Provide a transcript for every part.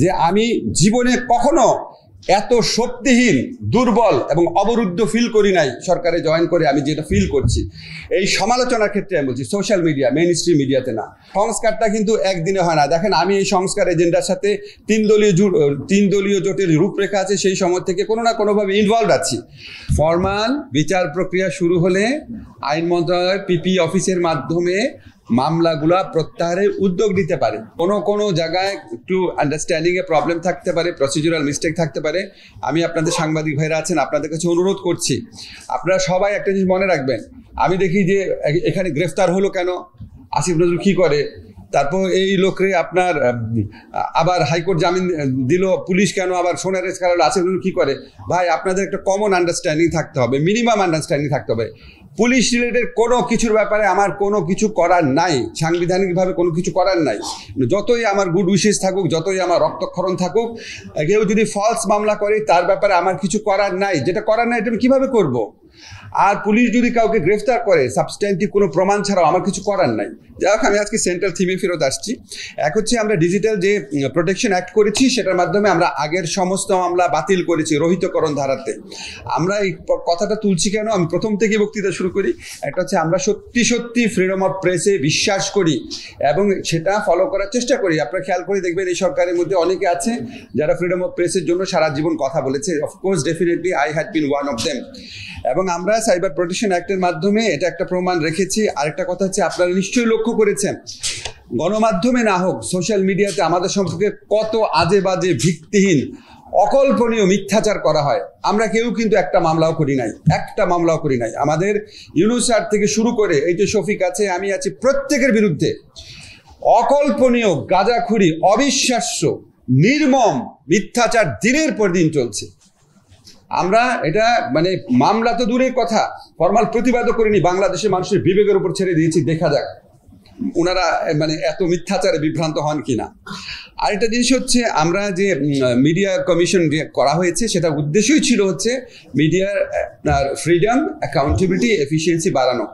যে আমি জীবনে কখনো এত শক্তিহীন, দুর্বল এবং অবরুদ্ধ ফিল করি নাই সরকারে জয়েন করে। আমি যেটা ফিল করছি এই সমালোচনার ক্ষেত্রে আমি বলছি, সোশ্যাল মিডিয়া, মেইন স্ট্রিম মিডিয়াতে না। সংস্কারটা কিন্তু একদিনে হয় না। দেখেন, আমি এই সংস্কার এজেন্ডার সাথে তিন দলীয় জোটের রূপরেখা আছে, সেই সময় থেকে কোনো না কোনোভাবে ইনভলভ আছি। ফরমাল বিচার প্রক্রিয়া শুরু হলে আইন মন্ত্রণালয় পিপি অফিসের মাধ্যমে মামলাগুলা প্রত্যাহারের উদ্যোগ নিতে পারে। কোনো জায়গায় একটু আন্ডারস্ট্যান্ডিংয়ে প্রবলেম থাকতে পারে, প্রসিডিউরাল মিস্টেক থাকতে পারে। আমি আপনাদের সাংবাদিক ভাইরা আছেন, আপনাদের কাছে অনুরোধ করছি, আপনারা সবাই একটা জিনিস মনে রাখবেন। আমি দেখি যে এখানে গ্রেফতার হলো কেন, আসিফ নজরুল কী করে, তারপর এই লোকরে আপনার আবার হাইকোর্ট জামিন দিল, পুলিশ কেন আবার সোনার রেস করালো, আসিফ নজরুল কী করে। ভাই, আপনাদের একটা কমন আন্ডারস্ট্যান্ডিং থাকতে হবে, মিনিমাম আন্ডারস্ট্যান্ডিং থাকতে হবে। পুলিশ রিলেটেড কোনো কিছুর ব্যাপারে আমার কোনো কিছু করার নাই, সাংবিধানিকভাবে কোনো কিছু করার নাই। যতই আমার গুড উইশেস থাকুক, যতই আমার রক্তক্ষরণ থাকুক, কেউ যদি ফলস মামলা করে তার ব্যাপারে আমার কিছু করার নাই। যেটা করার নাই এটা আমি কীভাবে করবো? আর পুলিশ যদি কাউকে গ্রেফতার করে সাবস্ট্যান্টিভ কোনো প্রমাণ ছাড়াও, আমার কিছু করার নাই। যাই হোক, আমি আজকে সেন্ট্রাল থিমে ফেরত আসছি। এক হচ্ছে আমরা ডিজিটাল যে প্রোটেকশন অ্যাক্ট করেছি, সেটার মাধ্যমে আমরা আগের সমস্ত মামলা বাতিল করেছি রহিতকরণ ধারাতে। আমরা এই কথাটা তুলছি কেন, আমি প্রথম থেকে বক্তৃতা শুরু করি। একটা হচ্ছে আমরা সত্যি ফ্রিডম অফ প্রেসে বিশ্বাস করি এবং সেটা ফলো করার চেষ্টা করি। আপনারা খেয়াল করে দেখবেন, এই সরকারের মধ্যে অনেকে আছে যারা ফ্রিডম অফ প্রেসের জন্য সারা জীবন কথা বলেছে। Of course, definitely I had been one of them. এবং আমরা সাইবার প্রোটেকশন অ্যাক্টের মাধ্যমে এটা একটা প্রমাণ রেখেছি। আরেকটা কথা হচ্ছে, আপনারা নিশ্চয়ই লক্ষ্য করেছেন, গণমাধ্যমে না হোক, সোশ্যাল মিডিয়াতে আমাদের সম্পর্কে কত আজে বাজে, ভিত্তিহীন, অকল্পনীয় মিথ্যাচার করা হয়। আমরা কেউ কিন্তু একটা মামলাও করি নাই। আমাদের ইউনুস স্যার থেকে শুরু করে এই যে শফিক আছে, আমি আছি, প্রত্যেকের বিরুদ্ধে অকল্পনীয়, গাঁজাখুরি, অবিশ্বাস্য, নির্মম মিথ্যাচার দিনের পর দিন চলছে। আমরা এটা মামলা তো দূরের কথা, ফরমাল প্রতিবাদও করিনি, বাংলাদেশের মানুষের বিবেকের উপর ছেড়ে দিয়েছি, দেখা যাক ওনারা এত মিথ্যাচারে বিভ্রান্ত হন কিনা। আরেকটা জিনিস হচ্ছে, আমরা যে মিডিয়া কমিশন করা হয়েছে, সেটা উদ্দেশ্যই ছিল হচ্ছে মিডিয়ার ফ্রিডম, অ্যাকাউন্টেবিলিটি, এফিসিয়েন্সি বাড়ানো।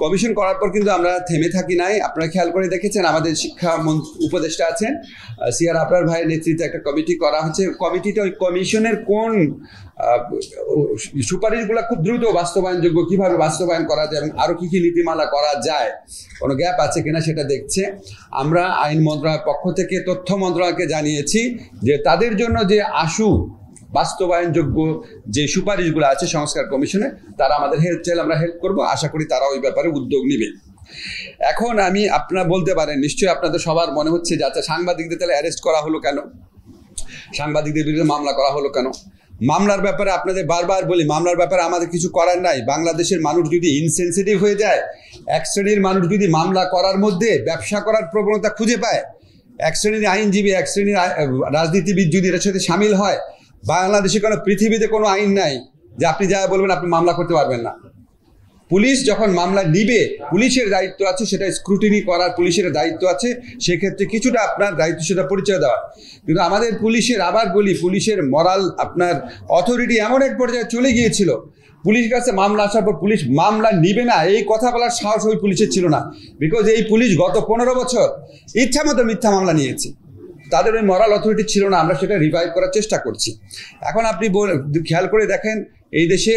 কমিশন করার পর কিন্তু আমরা থেমে থাকি নাই। আপনারা খেয়াল করে দেখেছেন, আমাদের শিক্ষা উপদেষ্টা আছেন সিআর আবরার ভাইয়ের নেতৃত্বে একটা কমিটি করা হচ্ছে। কমিটিটা ওই কমিশনের কোন সুপারিশগুলো খুব দ্রুত বাস্তবায়নযোগ্য, কিভাবে বাস্তবায়ন করা যায় এবং আরও কী নীতিমালা করা যায়, কোনো গ্যাপ আছে কিনা সেটা দেখছে। আমরা আইন মন্ত্রণালয়ের পক্ষ থেকে তথ্য মন্ত্রণালয়কে জানিয়েছি যে তাদের জন্য যে বাস্তবায়নযোগ্য যে সুপারিশগুলো আছে সংস্কার কমিশনে, তারা আমাদের হেল্প চাইলে আমরা হেল্প করবো। আশা করি তারা ওই ব্যাপারে উদ্যোগ নেবে। এখন আপনারা বলতে পারেন, নিশ্চয়ই আপনাদের সবার মনে হচ্ছে যে আচ্ছা, সাংবাদিকদের তাহলে অ্যারেস্ট করা হলো কেন, সাংবাদিকদের বিরুদ্ধে মামলা করা হলো কেন? মামলার ব্যাপারে আপনাদের বারবার বলি, মামলার ব্যাপারে আমাদের কিছু করার নাই। বাংলাদেশের মানুষ যদি ইনসেনসিটিভ হয়ে যায়, এক শ্রেণীর মানুষ যদি মামলা করার মধ্যে ব্যবসা করার প্রবণতা খুঁজে পায়, এক শ্রেণীর আইনজীবী, এক শ্রেণীর রাজনীতিবিদ যদি এর সাথে সামিল হয়, বাংলাদেশে কোনো পৃথিবীতে কোনো আইন নাই যে আপনি যা বলবেন আপনি মামলা করতে পারবেন না। পুলিশ যখন মামলা নিবে, পুলিশের দায়িত্ব আছে সেটা স্ক্রুটিনি করার, পুলিশের দায়িত্ব আছে সেক্ষেত্রে কিছুটা আপনার দায়িত্ব সেটা পরিচয় দেওয়া। কিন্তু আমাদের পুলিশের, আবার বলি, পুলিশের মরাল, আপনার অথরিটি এমন এক পর্যায়ে চলে গিয়েছিল, পুলিশের কাছে মামলা আসার পর পুলিশ মামলা নিবে না এই কথা বলার সাহস ওই পুলিশের ছিল না। বিকজ এই পুলিশ গত 15 বছর ইচ্ছা মতো মিথ্যা মামলা নিয়েছে, তাদের ওই মরাল অথরিটি ছিল না। আমরা সেটা রিভাইভ করার চেষ্টা করছি। এখন আপনি খেয়াল করে দেখেন, এই দেশে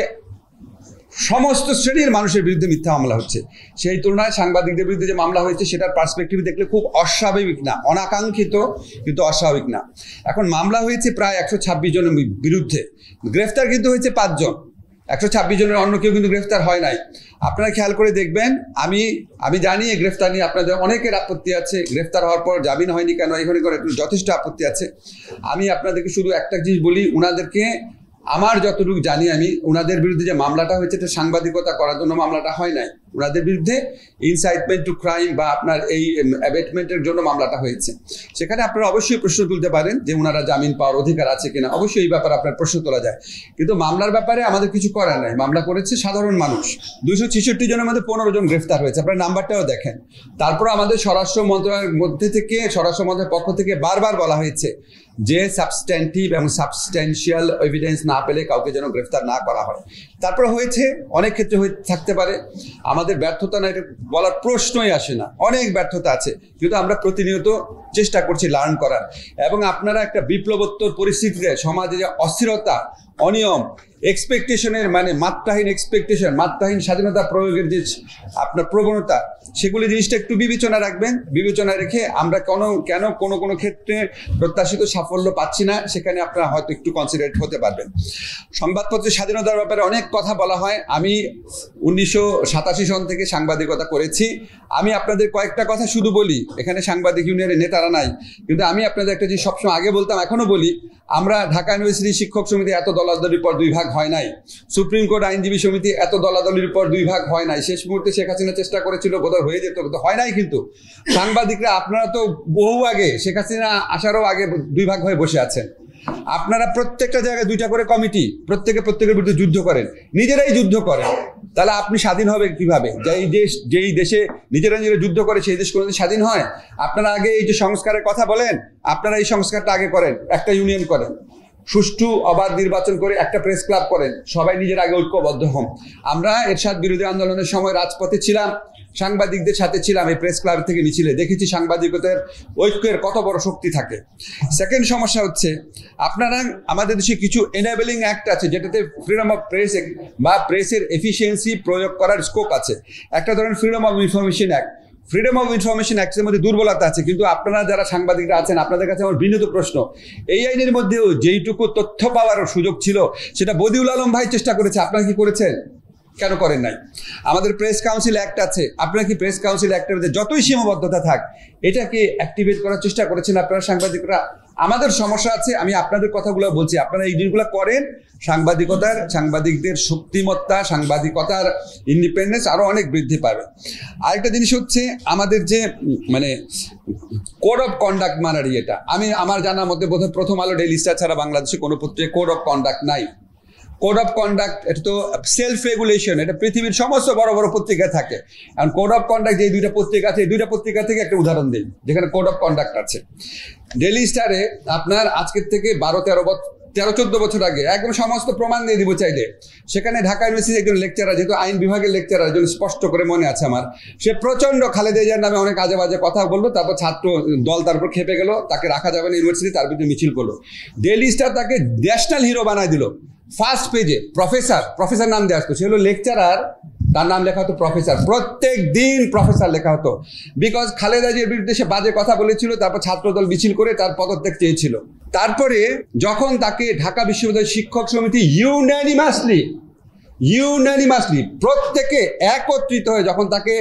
সমস্ত শ্রেণীর মানুষের বিরুদ্ধে মিথ্যা মামলা হচ্ছে। সেই তুলনায় সাংবাদিকদের বিরুদ্ধে যে মামলা হয়েছে সেটার পার্সপেক্টিভ দেখলে খুব অস্বাভাবিক না, অনাকাঙ্ক্ষিত কিন্তু অস্বাভাবিক না। এখন মামলা হয়েছে প্রায় 126 জনের বিরুদ্ধে, গ্রেফতার কিন্তু হয়েছে 5 জন। 126 জনের অন্য কেউ কিন্তু গ্রেফতার হয় নাই। আপনারা খেয়াল করে দেখবেন, আমি জানি এই গ্রেফতার নিয়ে আপনাদের অনেকের আপত্তি আছে, গ্রেফতার হওয়ার পর জামিন হয়নি কেন, এখানে করে যথেষ্ট আপত্তি আছে। আমি আপনাদেরকে শুধু একটা জিনিস বলি, ওনাদেরকে, আমার যতটুকু জানি আমি, ওনাদের বিরুদ্ধে যে মামলাটা হয়েছে এটা সাংবাদিকতা করার জন্য মামলাটা হয় নাই। ওনাদের বিরুদ্ধে ইনসাইটমেন্ট টু ক্রাইম বা আপনার এই অ্যাবেটমেন্টের জন্য মামলাটা হয়েছে। সেখানে আপনারা অবশ্যই প্রশ্ন তুলতে পারেন যে ওনারা জামিন পাওয়ার অধিকার আছে কিনা, অবশ্যই এই ব্যাপারে আপনার প্রশ্ন তোলা যায়। কিন্তু মামলার ব্যাপারে আমাদের কিছু করার নাই। মামলা করেছে সাধারণ মানুষ। 266 জনের মধ্যে 15 জন গ্রেফতার হয়েছে, আপনার নাম্বারটাও দেখেন। তারপর আমাদের স্বরাষ্ট্র মন্ত্রণালয়ের পক্ষ থেকে বারবার বলা হয়েছে যে সাবস্ট্যান্টিভ এবং সাবস্ট্যান্সিয়াল এভিডেন্স না পেলে কাউকে যেন গ্রেফতার না করা হয়। তারপর হয়েছে, অনেক ক্ষেত্রে হয়ে থাকতে পারে। আমাদের ব্যর্থতা না এটা বলার প্রশ্নই আসে না, অনেক ব্যর্থতা আছে, কিন্তু আমরা প্রতিনিয়ত চেষ্টা করছি লার্ন করার। এবং আপনারা একটা বিপ্লবোত্তর পরিস্থিতিতে সমাজে যে অস্থিরতা, অনিয়ম, এক্সপেকটেশনের মানে মাত্রাহীন এক্সপেকটেশন, মাত্রাহীন স্বাধীনতা প্রয়োগের যে আপনার প্রবণতা, সেগুলি জিনিসটা একটু বিবেচনা রাখবেন। বিবেচনা রেখে আমরা কেন কোনো ক্ষেত্রে প্রত্যাশিত সাফল্য পাচ্ছি না, সেখানে আপনারা হয়তো একটু কনসিডারেট হতে পারবেন। সংবাদপত্রের স্বাধীনতার ব্যাপারে অনেক কথা বলা হয়। আমি 1987 সন থেকে সাংবাদিকতা করেছি। আমি আপনাদের কয়েকটা কথা শুধু বলি, এখানে সাংবাদিক ইউনিয়নের নেতারা নাই, কিন্তু আমি আপনাদের একটা জিনিস সবসময় আগে বলতাম, এখনো বলি, আমরা ঢাকা ইউনিভার্সিটি শিক্ষক সমিতি এত দলাদলির পর 2 ভাগ হয় নাই, সুপ্রিম কোর্ট আইনজীবী সমিতি এত দলাদলির পর 2 ভাগ হয় নাই। শেষ মুহূর্তে শেখ হাসিনা চেষ্টা করেছিল, বোধহয় হয়ে যেত, কিন্তু হয় নাই। কিন্তু সাংবাদিকরা আপনারা তো বহু আগে, শেখ হাসিনা আসারও আগে 2 ভাগ হয়ে বসে আছেন। আপনারা প্রত্যেকটা জায়গায় 2টা করে কমিটি, প্রত্যেকের বিরুদ্ধে যুদ্ধ করেন, নিজেরাই যুদ্ধ করেন। তাহলে আপনি স্বাধীন হবে কিভাবে? যেই দেশে নিজেরা যুদ্ধ করে, সেই দেশ কোনোদিন স্বাধীন হয়? আপনারা আগে এই যে সংস্কারের কথা বলেন, আপনারা এই সংস্কারটা আগে করেন, একটা ইউনিয়ন করেন, সুষ্ঠু অবাধ নির্বাচন করে একটা প্রেস ক্লাব করেন, সবাই নিজের আগে ঐক্যবদ্ধ হন। আমরা এরশাদ বিরোধী আন্দোলনের সময় রাজপথে ছিলাম, সাংবাদিকদের সাথে ছিলাম, এই প্রেস ক্লাব থেকে মিছিলে দেখেছি সাংবাদিকতার ঐক্যের কত বড় শক্তি থাকে। সেকেন্ড সমস্যা হচ্ছে, আপনারা আমাদের দেশে কিছু এনেবলিং অ্যাক্ট আছে, যেটাতে ফ্রিডম অফ প্রেস বা প্রেসের এফিসিয়েন্সি প্রয়োগ করার স্কোপ আছে। একটা ধরেন freedom of information act. Freedom of information অ্যাক্টের মধ্যে দুর্বলতা আছে, কিন্তু আপনারা যারা সাংবাদিকরা আছেন, আপনাদের কাছে আমার বিনীত প্রশ্ন, এই আইনের মধ্যেও যেইটুকু তথ্য পাওয়ার সুযোগ ছিল, সেটা বদিউল আলম ভাই চেষ্টা করেছে, আপনারা কি করেছেন? কেন করেন নাই? আমাদের প্রেস কাউন্সিল অ্যাক্ট আছে, আপনারা কি প্রেস কাউন্সিল অ্যাক্টের মধ্যে যতই সীমাবদ্ধতা থাক, এটাকে অ্যাক্টিভেট করার চেষ্টা করেছেন আপনারা সাংবাদিকরা? আমাদের সমস্যা আছে, আমি আপনাদের কথাগুলো বলছি, আপনারা এই জিনিসগুলো করেন, সাংবাদিকদের শক্তিমত্তা, সাংবাদিকতার ইন্ডিপেন্ডেন্স আরো অনেক বৃদ্ধি পাবে। আরেকটা জিনিস হচ্ছে, আমাদের যে মানে কোড অফ কন্ডাক্ট মানার ইয়েটা, আমার জানার মধ্যে বোধহয় প্রথম আলো, ডেইলি স্টার ছাড়া বাংলাদেশে কোনো পত্রিকায় কোড অফ কন্ডাক্ট নাই। কোড অফ কন্ডাক্ট এটা তো সেলফ রেগুলেশন, এটা পৃথিবীর সমস্ত বড় বড় পত্রিকায় থাকে। কারণ কোড অফ কন্ডাক্ট যে 2টা পত্রিকা আছে, এই 2টা পত্রিকা থেকে একটা উদাহরণ দিই যেখানে কোড অফ কন্ডাক্ট আছে। ডেইলি স্টারে আপনার আজকের থেকে 13-14 বছর আগে একদম সমস্ত প্রমাণ দিয়ে দিব চাইলে, সেখানে ঢাকা ইউনিভার্সিটির একজন লেকচারার, যেহেতু আইন বিভাগের লেকচারার, একজন স্পষ্ট করে মনে আছে আমার, সে প্রচন্ড খালেদা জিয়ার নামে অনেক আজে বাজে কথা বললো, তারপর ছাত্র দল তার উপর খেপে গেল, তাকে রাখা যাবে না ইউনিভার্সিটি, তার বিরুদ্ধে মিছিল করলো। ডেইলি স্টার তাকে ন্যাশনাল হিরো বানায় দিল। ফার্স্ট পেজে প্রফেসর নাম দিয়ে আসতো, সে হলো লেকচারার, তার নাম লেখা হতো প্রফেসর, প্রত্যেক দিন প্রফেসর লেখা হতো, বিকজ খালেদা জিয়ার বিরুদ্ধে সে বাজে কথা বলেছিল, তারপর ছাত্রদল মিছিল করে তার পদত্যাগ চেয়েছিল। তারপরে যখন তাকে ঢাকা বিশ্ববিদ্যালয় শিক্ষক সমিতি ইউনানিমাসলি প্রত্যেকে একত্রিত হয়ে যখন তাকে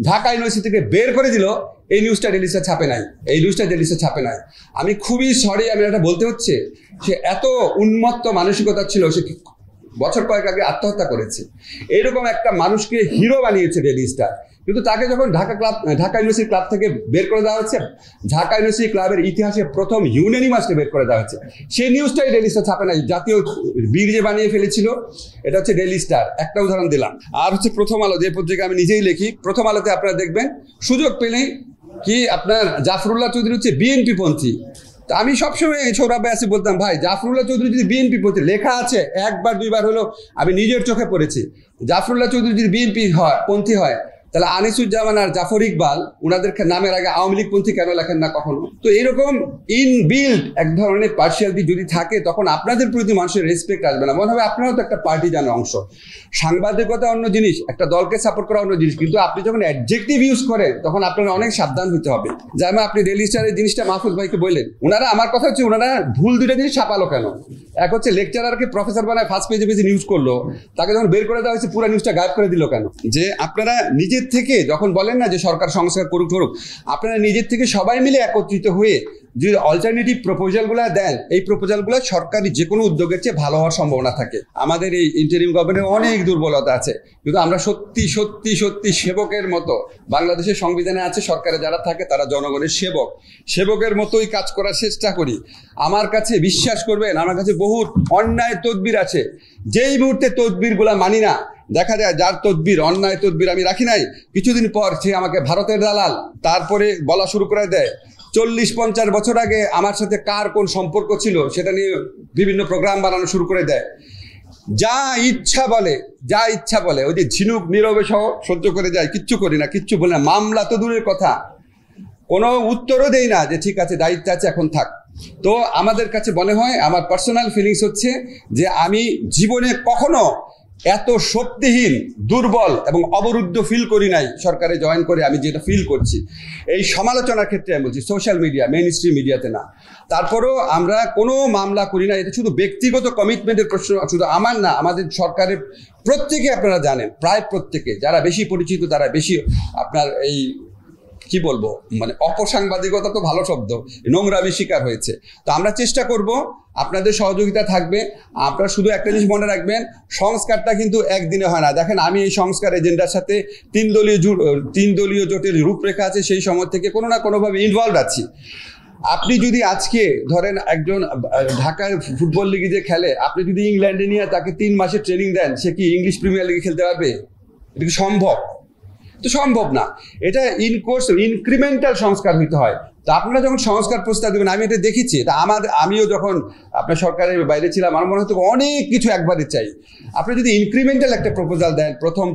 ঢাকা ইউনিভার্সিটি থেকে বের করে দিল, এই নিউজটা ডেইলি স্টার ছাপে নাই। আমি খুবই সরি, আমি এটা বলতে হচ্ছে, সে এত উন্মত্ত মানসিকতা ছিল, সে বছর কয়েক আগে আত্মহত্যা করেছে। এইরকম একটা মানুষকে হিরো বানিয়েছে ডেইলি স্টার, কিন্তু তাকে যখন ঢাকা ইউনিভার্সিটি ক্লাব থেকে বের করে দেওয়া হচ্ছে, ঢাকা ইউনিভার্সিটি ক্লাবের ইতিহাসে প্রথম ইউনানিমাসলি বের করে দেওয়া হচ্ছে, সেই নিউজটাই ডেইলি স্টার ছাপে নাই। জাতীয় বীর যে বানিয়ে ফেলেছিল, এটা হচ্ছে ডেইলি স্টার, একটা উদাহরণ দিলাম। আর হচ্ছে প্রথম আলো, যে পত্রিকা আমি নিজেই লিখি, প্রথম আলোতে আপনারা দেখবেন সুযোগ পেলেই কি আপনার জাফরুল্লাহ চৌধুরী হচ্ছে বিএনপি পন্থী। তা আমি সবসময় সৌরভ ভাই বলতাম, ভাই জাফরুল্লাহ চৌধুরী যদি বিএনপি পন্থী, লেখা আছে 1-2 হলো, আমি নিজের চোখে পড়েছি, জাফরুল্লাহ চৌধুরী যদি বিএনপি পন্থী হয়, তাহলে আনিসুজ্জামান আর জাফর ইকবাল ওনাদের নামের আগে আওয়ামী লীগ পন্থী কেন লেখেন না কখনো? তো এরকম ইনবিল্ড এক ধরনের পার্সিয়ালিটি যদি থাকে, তখন আপনাদের প্রতি মানুষের রেসপেক্ট আসবে না, মনে হবে আপনারাও তো একটা পার্টি জানার অংশ। সাংবাদিকতা অন্য জিনিস, একটা দলকে সাপোর্ট করা অন্য জিনিস, কিন্তু আপনি যখন অ্যাডজেক্টিভ ইউজ করেন, তখন আপনারা অনেক সাবধান হতে হবে। যেমন আপনি ডেইলি স্টারের জিনিসটা মাহফুজ ভাইকে বললেন, ওনারা, আমার কথা হচ্ছে, ওনারা ভুল 2টা জিনিস ছাপালো কেন? এক হচ্ছে লেকচারারকে প্রফেসর বানায় ফার্স্ট পেজে নিউজ করলো, তাকে যখন বের করে দেওয়া হয়েছে পুরো নিউজটা গায়েব করে দিল কেন? যে আপনারা নিজের থেকে যখন বলেন না যে সরকার সংস্কার করুক, আপনারা নিজের থেকে সবাই মিলে একত্রিত হয়ে যে অল্টারনেটিভ প্রপোজালগুলো দেন, এই প্রপোজালগুলো সরকারি যে কোনো উদ্যোগের চেয়ে ভালো হওয়ার সম্ভাবনা থাকে। আমাদের এই ইন্টারিম গভর্নমেন্টের অনেক দুর্বলতা আছে, কিন্তু আমরা সত্যি সেবকের মতো, বাংলাদেশের সংবিধানে আছে সরকারে যারা থাকে তারা জনগণের সেবকের মতোই কাজ করার চেষ্টা করি। আমার কাছে বিশ্বাস করবেন, আমার কাছে বহু অন্যায় তদবির আছে, যেই মুহূর্তে তদবিরগুলা মানি না, দেখা যায় যার অন্যায় তদবির আমি রাখি নাই, কিছুদিন পর সে আমাকে ভারতের দালাল, তারপরে বলা শুরু করে দেয় 40-50 বছর আগে আমার সাথে কার কোন সম্পর্ক ছিল সেটা নিয়ে বিভিন্ন প্রোগ্রাম বানানো শুরু করে দেয়। যা ইচ্ছা বলে ওই যে ঝিনুক নীরবে সহ সহ্য করে যায়, কিচ্ছু করি না, কিচ্ছু বলে না, মামলা তো দূরের কথা, কোনো উত্তরও দেই না যে ঠিক আছে দায়িত্ব আছে এখন থাক। তো আমাদের কাছে মনে হয়, আমার পার্সোনাল ফিলিংস হচ্ছে যে আমি জীবনে কখনো এত শক্তিহীন, দুর্বল এবং অবরুদ্ধ ফিল করি নাই সরকারে জয়েন করে আমি যেটা ফিল করছি। এই সমালোচনার ক্ষেত্রে আমি বলছি, সোশ্যাল মিডিয়া, মেইন স্ট্রিম মিডিয়াতে না। তারপরেও আমরা কোনো মামলা করি না, এটা শুধু ব্যক্তিগত কমিটমেন্টের প্রশ্ন, শুধু আমার না, আমাদের সরকারের প্রত্যেকে, আপনারা জানেন প্রায় প্রত্যেকে, যারা বেশি পরিচিত তারা বেশি আপনার এই কি বলবো, মানে অপসাংবাদিকতা তো ভালো শব্দ, নোংরামি শিকার হয়েছে। তো আমরা চেষ্টা করব, আপনাদের সহযোগিতা থাকবে। আপনারা শুধু একটা জিনিস মনে রাখবেন, সংস্কারটা কিন্তু একদিনে হয় না। দেখেন, আমি এই সংস্কার এজেন্ডার সাথে তিন দলীয় জোটের রূপরেখা আছে, সেই সময় থেকে কোনো না কোনোভাবে ইনভলভ আছি। আপনি যদি আজকে ধরেন একজন ঢাকার ফুটবল লিগে যে খেলে, আপনি যদি ইংল্যান্ডে নিয়ে তাকে 3 মাসের ট্রেনিং দেন, সে কি ইংলিশ প্রিমিয়ার লিগে খেলতে পারবে? এটা কি সম্ভব? তো সম্ভব না। এটা ইনকোর্স ইনক্রিমেন্টাল সংস্কার হইতে হয়। তো আপনারা যখন সংস্কার প্রস্তাব দেবেন, আমি এটা দেখেছি, এটা আমিও যখন আপনার সরকারের বাইরে ছিলাম, আমার মনে হতো অনেক কিছু একবারে চাই। আপনি যদি ইনক্রিমেন্টাল একটা প্রপোজাল দেন, প্রথম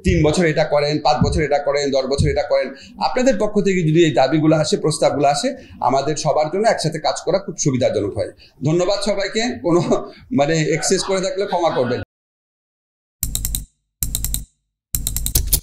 3 বছর এটা করেন, 5 বছর এটা করেন, 10 বছর এটা করেন, আপনাদের পক্ষ থেকে যদি এই দাবিগুলো আসে, প্রস্তাবগুলো আসে, আমাদের সবার জন্য একসাথে কাজ করা খুব সুবিধাজনক হয়। ধন্যবাদ সবাইকে। কোনো মানে এক্সেস করে থাকলে ক্ষমা করবেন।